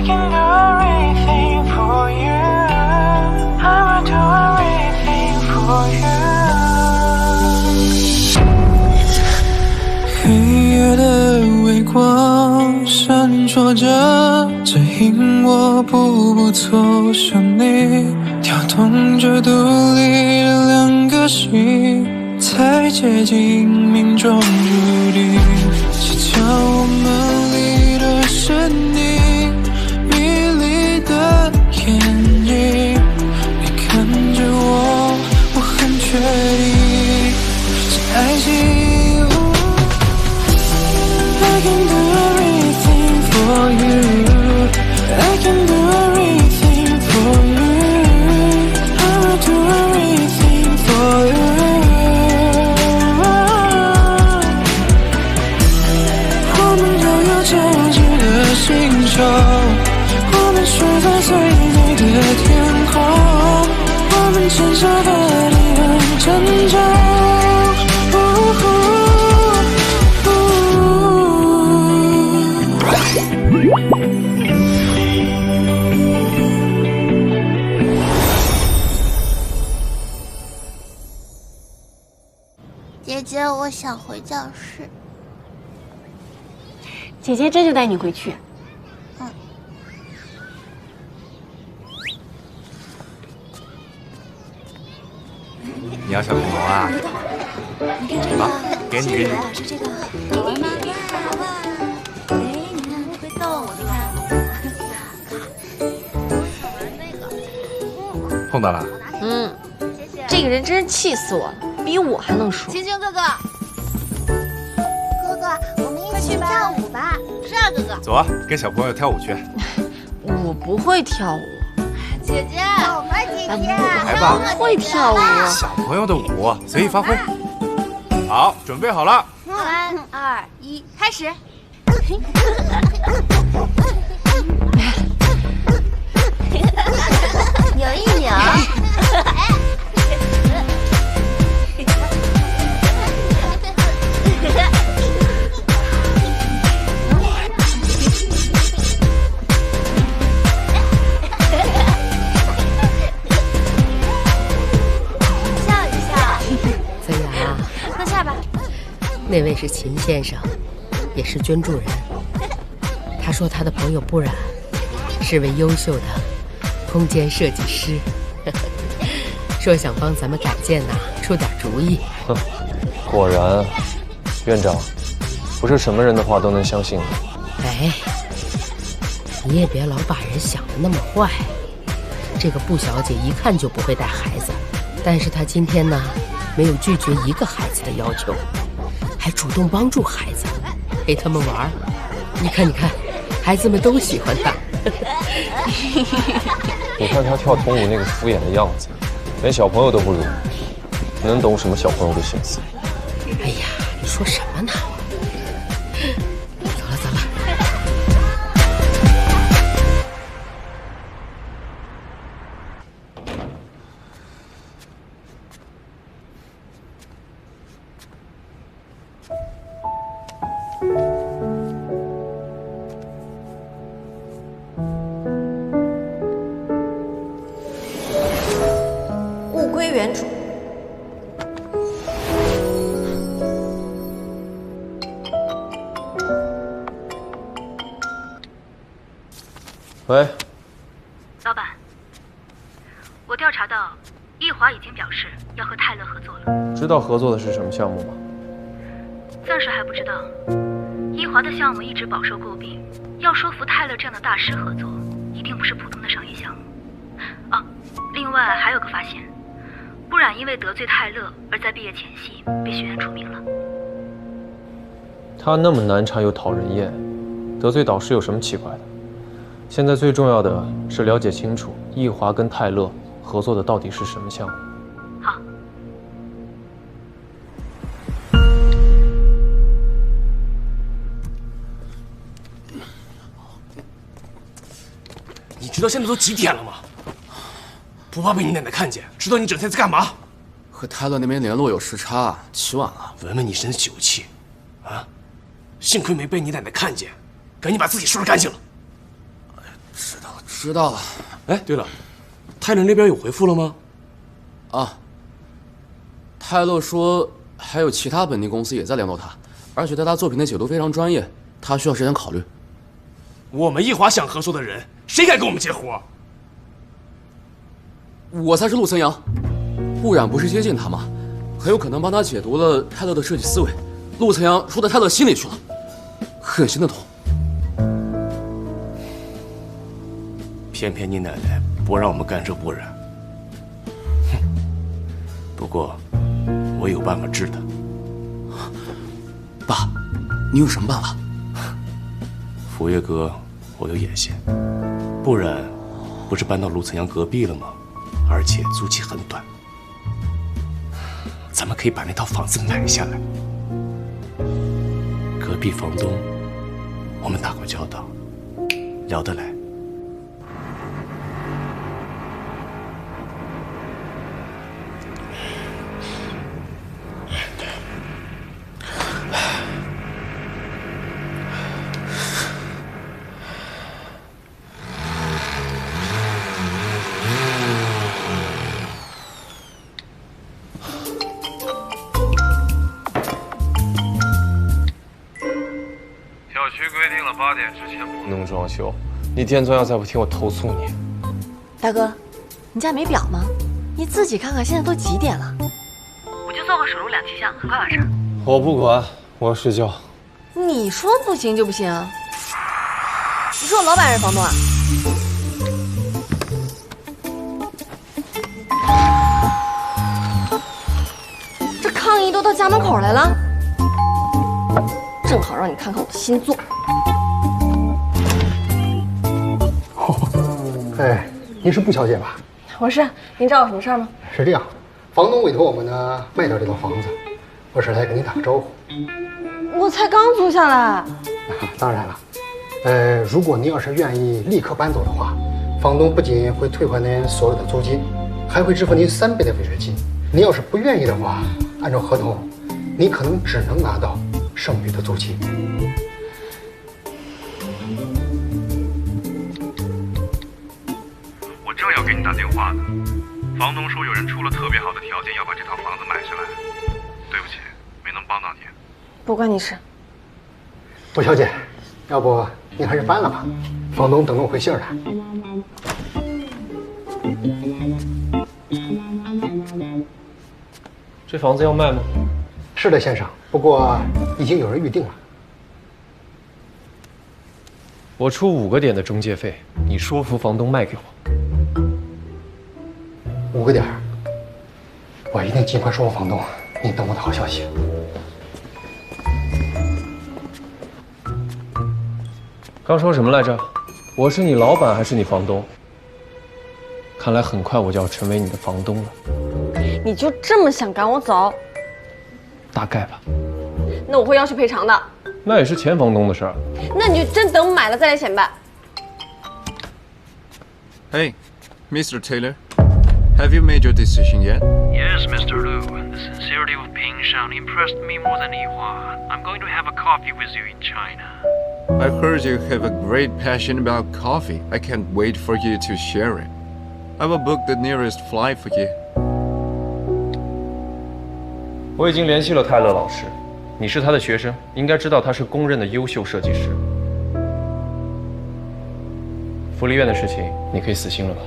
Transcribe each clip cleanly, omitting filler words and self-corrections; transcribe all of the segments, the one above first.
can do everything for you. I will do everything for you. 黑夜的微光闪烁着，指引我步步走向你，跳动着独立的两颗心，才接近命中注定。祈求我们离的是你迷离的眼睛，你看着我，我很确定是爱情。I can do everything for you. I can do everything for you. I will do everything for you. 我们拥有交织的星球，我们睡在最美的天空，我们牵手的你很珍重。姐姐，我想回教室。姐姐这就带你回去。你要小恐龙啊？好，给你。是这个，好玩吗？好玩。哎，你看会动，你看。碰到了。这个人真是气死我了，比我还能说。晴晴哥哥，哥哥，我们一起跳舞吧。是啊，哥哥。走啊，跟小朋友跳舞去。我不会跳舞。姐姐，我们姐姐，来吧，会跳舞。小朋友的舞随意发挥。好，准备好了。3、2、1，开始。扭一扭。那位是秦先生，也是捐助人。他说他的朋友不染是位优秀的空间设计师，说想帮咱们改建呐，出点主意。哼，果然，院长，不是什么人的话都能相信的。哎，你也别老把人想得那么坏。这个布小姐一看就不会带孩子，但是她今天呢，没有拒绝一个孩子的要求。还主动帮助孩子，陪他们玩。你看，孩子们都喜欢他。你看他跳童舞那个敷衍的样子，连小朋友都不如，能懂什么小朋友的心思？哎呀，你说什么呢？走了。原主。喂，老板，我调查到，易华已经表示要和泰勒合作了。知道合作的是什么项目吗？暂时还不知道。易华的项目一直饱受诟病，要说服泰勒这样的大师合作，一定不是普通的商业项目。啊，另外还有个发现。不然因为得罪泰勒而在毕业前夕被学院除名了。他那么难缠又讨人厌，得罪导师有什么奇怪的？现在最重要的是了解清楚易华跟泰勒合作的到底是什么项目。好。你知道现在都几点了吗？不怕被你奶奶看见，知道你整天在干嘛？和泰勒那边联络有时差，起晚了。闻闻你身的酒气，啊！幸亏没被你奶奶看见，赶紧把自己收拾干净了。知道了。哎，对了，泰勒那边有回复了吗？啊，泰勒说还有其他本地公司也在联络他，而且对他作品的解读非常专业，他需要时间考虑。我们一华想合作的人，谁敢跟我们接活？我才是陆森阳，不然不是接近他吗？很有可能帮他解读了泰勒的设计思维，陆森阳说到泰勒心里去了，很心的痛。偏偏你奶奶不让我们干这不然。哼，不过我有办法治他。爸，你有什么办法？福月哥，我有眼线，不然不是搬到陆岑阳隔壁了吗？而且租期很短，咱们可以把那套房子买下来。隔壁房东，我们打过交道，聊得来。8点之前不能装修，你店装要再不听我投诉你。大哥，你家没表吗？你自己看看，现在都几点了？我就做个手录2期项，很快完事儿。我不管，我要睡觉。你说不行就不行？你是我老板还是房东啊？这抗议都到家门口来了，正好让你看看我的新作。哎，您是布小姐吧？我是，您找我什么事儿吗？是这样，房东委托我们呢卖掉这套房子，我是来跟您打个招呼。我才刚租下来。当然了，如果您要是愿意立刻搬走的话，房东不仅会退还您所有的租金，还会支付您3倍的违约金。您要是不愿意的话，按照合同，您可能只能拿到剩余的租金。我正要给你打电话呢，房东说有人出了特别好的条件要把这套房子买下来，对不起，没能帮到你。不关你事。布小姐，要不您还是搬了吧，房东等着我回信儿呢。这房子要卖吗？是的，先生，不过已经有人预定了。我出5个点的中介费，你说服房东卖给我。 5个点，我一定尽快说服房东，您等我的好消息。刚说什么来着？我是你老板还是你房东？看来很快我就要成为你的房东了。你就这么想赶我走？大概吧。那我会要求赔偿的。那也是前房东的事儿。那你就真等买了再来显摆。Hey, Mr. Taylor. Have you made your decision yet? Yes, Mr. Lu. The sincerity of Ping Shan impressed me more than Yihua. I'm going to have a coffee with you in China. I heard you have a great passion about coffee. I can't wait for you to share it. I will book the nearest flight for you. 我已经联系了泰勒老师，你是他的学生，应该知道他是公认的优秀设计师。福利院的事情，你可以死心了吧？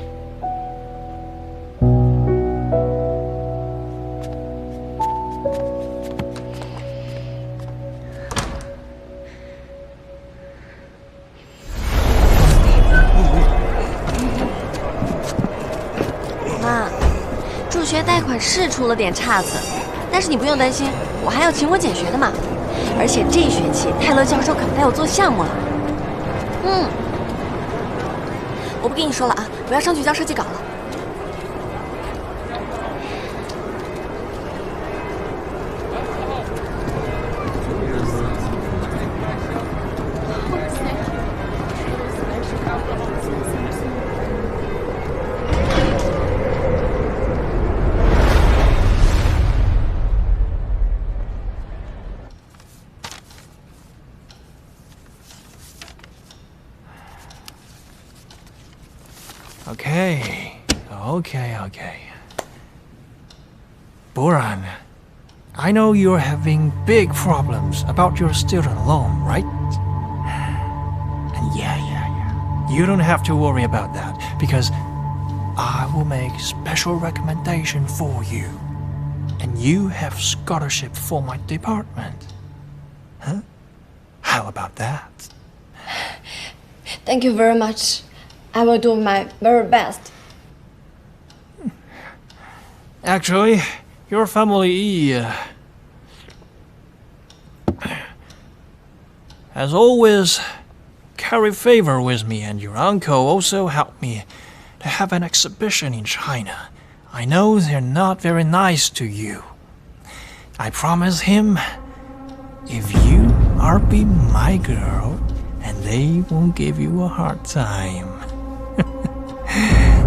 妈，助学贷款是出了点岔子，但是你不用担心，我还要勤工俭学的嘛。而且这学期泰勒教授可带我做项目了。我不跟你说了啊，我要上去交设计稿了。Okay. Boran, I know you're having big problems about your student loan, right? And yeah. You don't have to worry about that, because I will make special recommendation for you. And you have scholarship for my department. Huh? How about that? Thank you very much. I will do my very best. Actually, your family has always carried favor with me, and your uncle also helped me to have an exhibition in China. I know they're not very nice to you. I promise him, if you are be my girl, and they won't give you a hard time.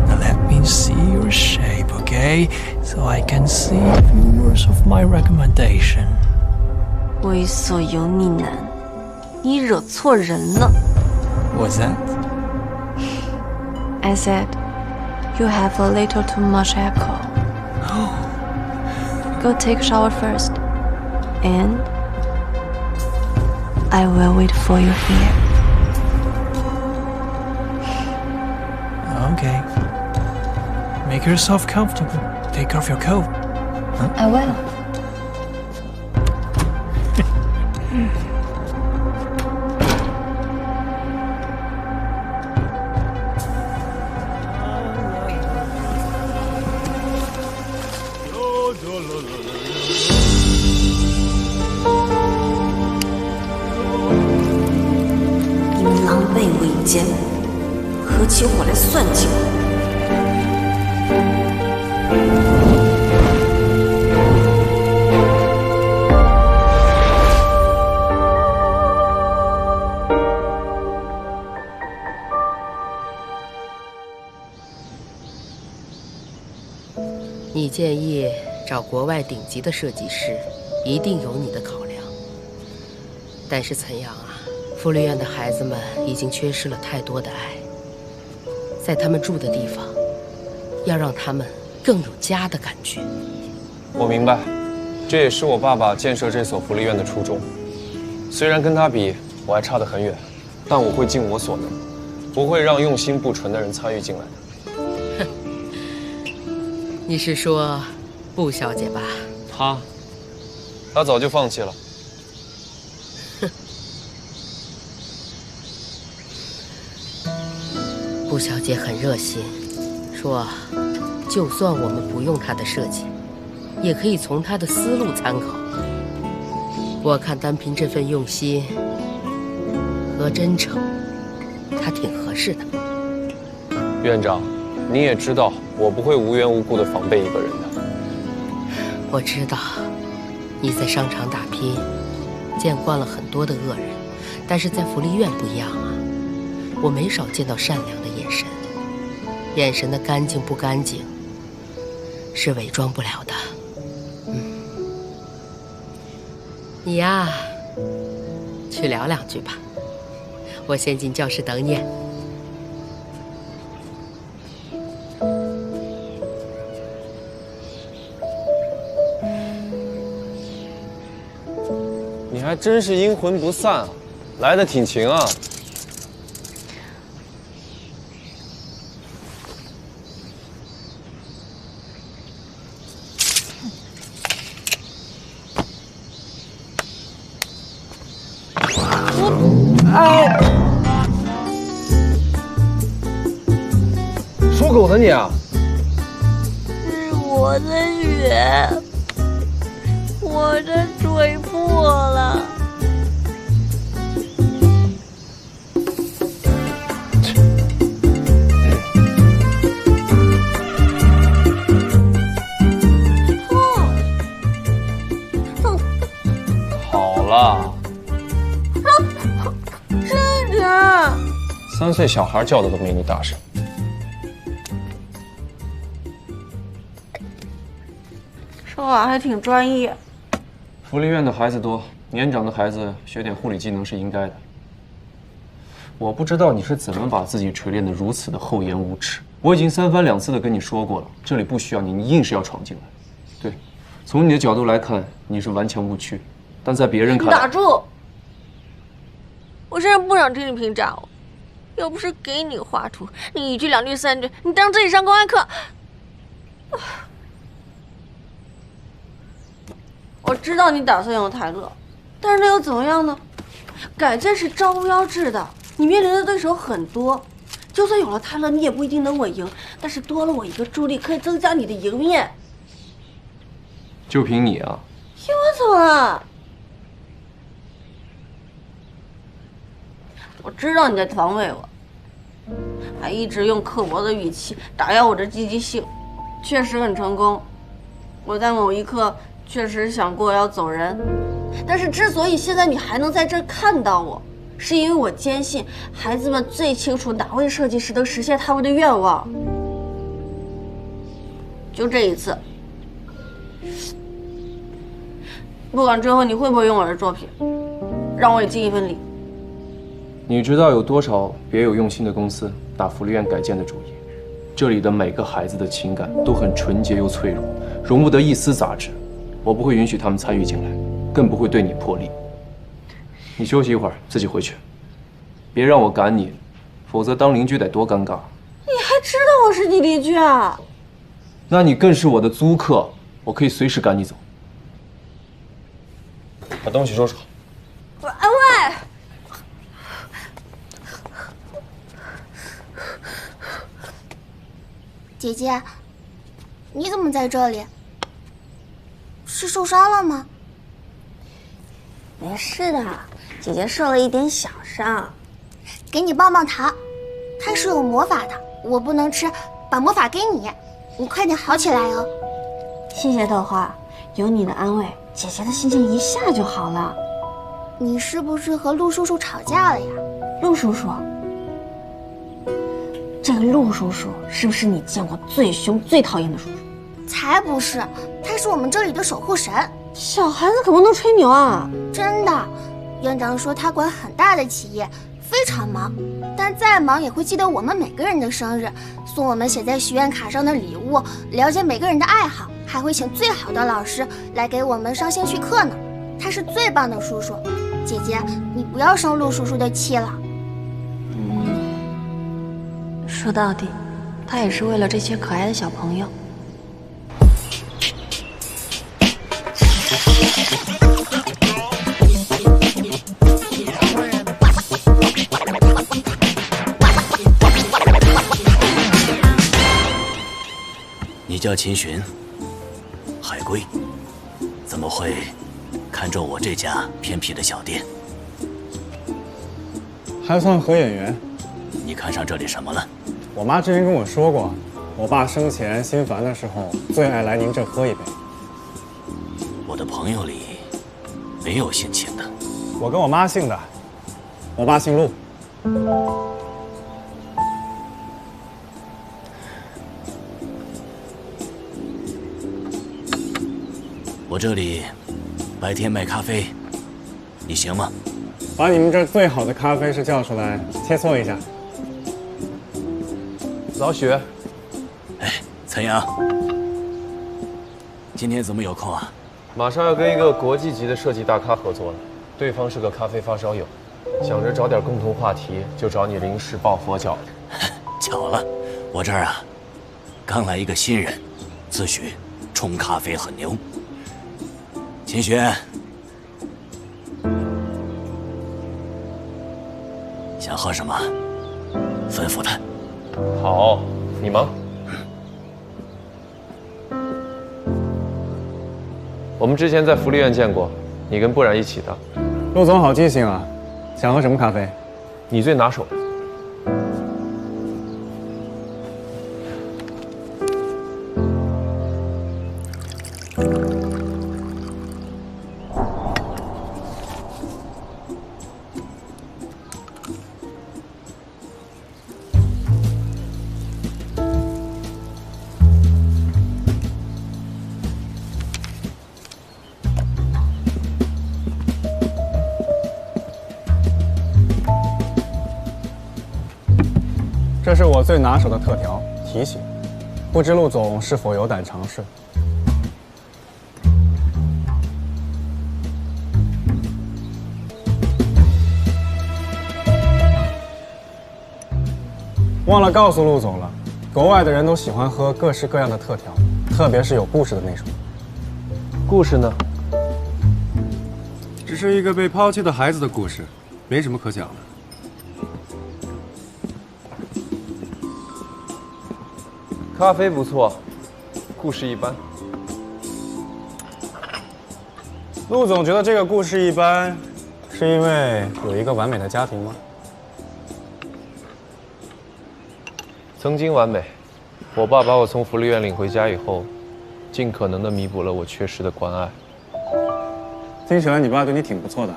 Now let me see your shape, okay? So I can see a few words of my recommendation. 猥琐油腻男，你惹错人了。What's that? I said, you have a little too much alcohol. Go take a shower first, and I will wait for you here. Okay. Make yourself comfortable. Take off your coat. Huh? I will.狼狈为奸，合起伙来算计我。你建议找国外顶级的设计师，一定有你的考量。但是岑阳啊，福利院的孩子们已经缺失了太多的爱，在他们住的地方，要让他们更有家的感觉。我明白，这也是我爸爸建设这所福利院的初衷。虽然跟他比，我还差得很远，但我会尽我所能，不会让用心不纯的人参与进来的。你是说布小姐吧？她早就放弃了。布小姐很热心，说就算我们不用她的设计，也可以从她的思路参考。我看单凭这份用心和真诚，她挺合适的。院长，你也知道，我不会无缘无故的防备一个人的。我知道，你在商场打拼，见惯了很多的恶人，但是在福利院不一样啊。我没少见到善良的眼神，眼神的干净不干净，是伪装不了的。你呀，去聊两句吧，我先进教室等你。你还真是阴魂不散啊，来得挺勤啊。属狗的你啊！是我的血，我的嘴破了。痛！好了。是的。3岁小孩叫的都没你大声。说话还挺专业。福利院的孩子多，年长的孩子学点护理技能是应该的。我不知道你是怎么把自己锤炼得如此的厚颜无耻，我已经3番2次的跟你说过了，这里不需要你，你硬是要闯进来。对，从你的角度来看，你是顽强无趣，但在别人看来，打住！我现在不想听你评价我，要不是给你画图，你1句2句3句，你当自己上公安课。我知道你打算用泰勒，但是那又怎么样呢？改建是招标制的，你面临的对手很多，就算有了泰勒，你也不一定能稳赢。但是多了我一个助力，可以增加你的赢面。就凭你啊？凭我怎么了？我知道你在防卫我，还一直用刻薄的语气打压我的积极性，确实很成功。我在某一刻确实想过要走人，但是之所以现在你还能在这儿看到我，是因为我坚信孩子们最清楚哪位设计师能实现他们的愿望。就这一次，不管之后你会不会用我的作品，让我也尽一份力。你知道有多少别有用心的公司打福利院改建的主意？这里的每个孩子的情感都很纯洁又脆弱，容不得一丝杂质。我不会允许他们参与进来，更不会对你破例。你休息一会儿，自己回去，别让我赶你，否则当邻居得多尴尬。你还知道我是你邻居啊？那你更是我的租客，我可以随时赶你走。把东西收拾好。喂！姐姐，你怎么在这里？是受伤了吗？没事的，姐姐受了一点小伤。给你棒棒糖，它是有魔法的，我不能吃，把魔法给你，你快点好起来哦。谢谢豆花，有你的安慰，姐姐的心情一下就好了。你是不是和陆叔叔吵架了呀？陆叔叔？这个陆叔叔是不是你见过最凶、最讨厌的叔叔？才不是，他是我们这里的守护神。小孩子可不能吹牛啊！真的，院长说他管很大的企业，非常忙，但再忙也会记得我们每个人的生日，送我们写在许愿卡上的礼物，了解每个人的爱好，还会请最好的老师来给我们上兴趣课呢。他是最棒的叔叔，姐姐，你不要生陆叔叔的气了。说到底，他也是为了这些可爱的小朋友。你叫秦寻，海龟，怎么会看中我这家偏僻的小店？还算合眼缘。你看上这里什么了？我妈之前跟我说过，我爸生前心烦的时候最爱来您这喝一杯。我的朋友里没有姓秦的。我跟我妈姓的，我爸姓陆。我这里白天卖咖啡，你行吗？把你们这最好的咖啡师叫出来，切磋一下。老许，哎，岑阳，今天怎么有空啊？马上要跟一个国际级的设计大咖合作了，对方是个咖啡发烧友，想着找点共同话题，就找你临时抱佛脚。巧了，我这儿啊，刚来一个新人，自诩冲咖啡很牛。秦轩，想喝什么，吩咐他。好，你忙。我们之前在福利院见过，你跟不然一起的。陆总好记性啊！想喝什么咖啡？你最拿手的。这是我最拿手的特调，提提醒，不知陆总是否有胆尝试？忘了告诉陆总了，国外的人都喜欢喝各式各样的特调，特别是有故事的那种。故事呢？只是一个被抛弃的孩子的故事，没什么可讲的。咖啡不错，故事一般。陆总觉得这个故事一般，是因为有一个完美的家庭吗？曾经完美，我爸把我从福利院领回家以后，尽可能地弥补了我缺失的关爱。听起来你爸对你挺不错的。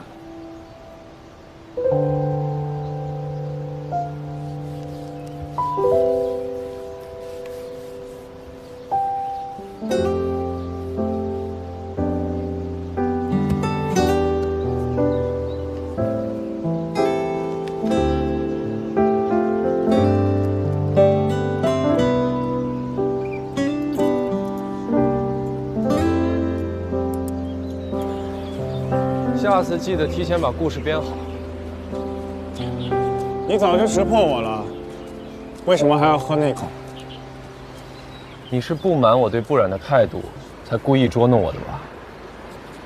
下次记得提前把故事编好。你早就识破我了，为什么还要喝那口？你是不满我对不染的态度，才故意捉弄我的吧？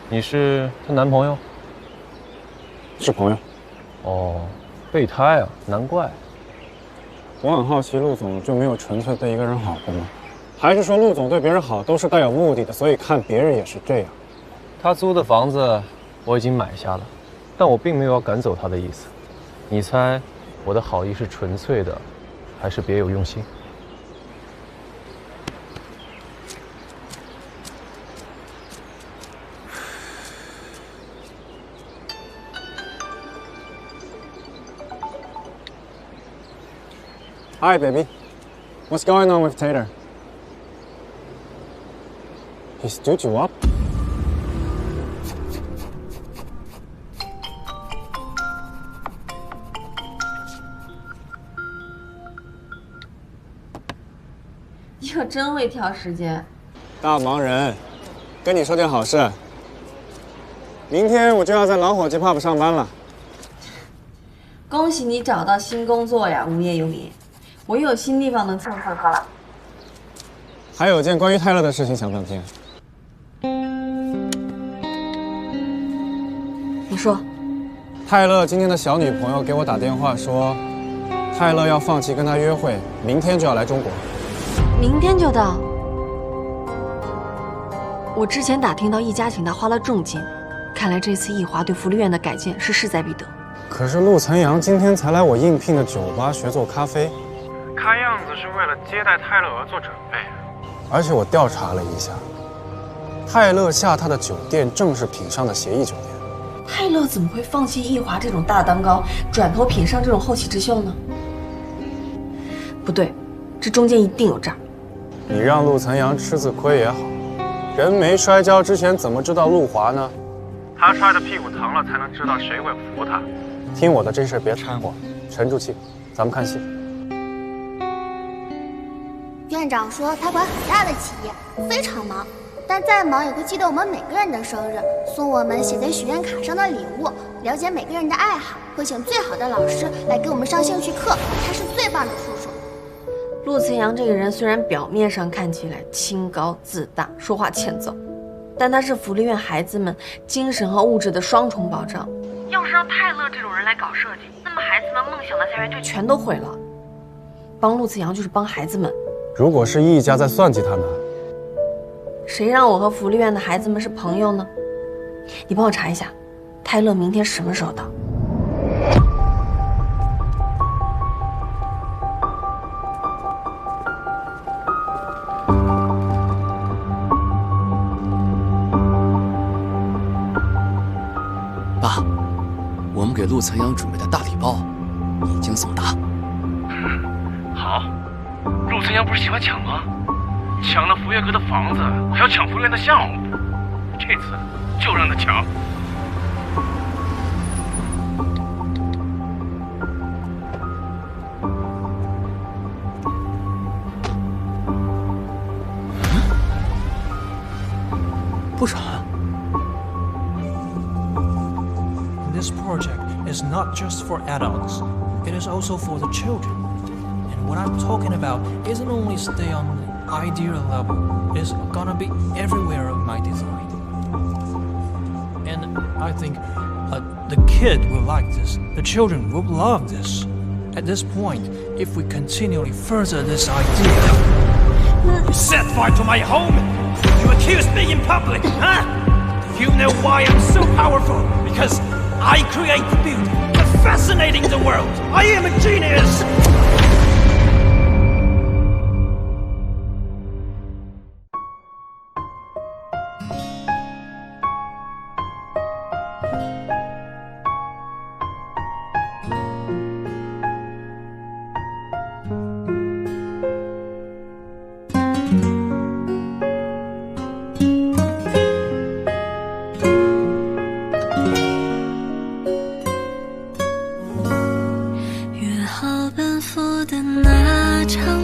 你是她男朋友？是朋友。哦，备胎啊，难怪。我很好奇，陆总就没有纯粹对一个人好过吗？还是说陆总对别人好都是带有目的的，所以看别人也是这样？他租的房子我已经买下了，但我并没有要赶走他的意思。你猜，我的好意是纯粹的，还是别有用心？Hi, baby. What's going on with Tater? He stood you up?你可真会挑时间。大忙人，跟你说件好事。明天我就要在老伙计 pub 上班了。恭喜你找到新工作呀，无业游民。我又有新地方能蹭蹭喝了。还有件关于泰勒的事情想不想听？你说。泰勒今天的小女朋友给我打电话说，泰勒要放弃跟他约会，明天就要来中国。明天就到。我之前打听到易家请他花了重金，看来这次易华对福利院的改建是势在必得。可是陆岑阳今天才来我应聘的酒吧学做咖啡，看样子是为了接待泰勒而做准备。而且我调查了一下，泰勒下榻的酒店正是品上的协议酒店。泰勒怎么会放弃易华这种大蛋糕，转投品上这种后起之秀呢？不对，这中间一定有诈。你让陆岑阳吃次亏也好，人没摔跤之前怎么知道陆华呢？他摔得屁股疼了，才能知道谁会扶他。听我的，这事别掺和，沉住气，咱们看戏。院长说他管很大的企业，非常忙，但再忙也会记得我们每个人的生日，送我们写在许愿卡上的礼物，了解每个人的爱好，会请最好的老师来给我们上兴趣课，他是最棒的叔叔。陆岑阳这个人虽然表面上看起来清高自大，说话欠揍，但他是福利院孩子们精神和物质的双重保障。要是让泰勒这种人来搞设计，那么孩子们梦想的家园就全都毁了。帮陆岑阳就是帮孩子们。如果是易家在算计他呢？谁让我和福利院的孩子们是朋友呢？你帮我查一下，泰勒明天什么时候到？爸，我们给陆岑阳准备的大礼包已经送达。好，陆岑阳不是喜欢抢吗？抢了福月阁的房子，还要抢福院的项目，这次就让他抢。不少啊。This project is not just for adults, it is also for the children. And what I'm talking about isn't only stay on the idea level, it's gonna be everywhere in my design. And I think the kid will like this, the children will love this. At this point, if we continually further this idea... You set fire to my home! You accused me in public, huh? Do you know why I'm so powerful? Because I create the beauty, the fascinating the world! I am a genius!的那场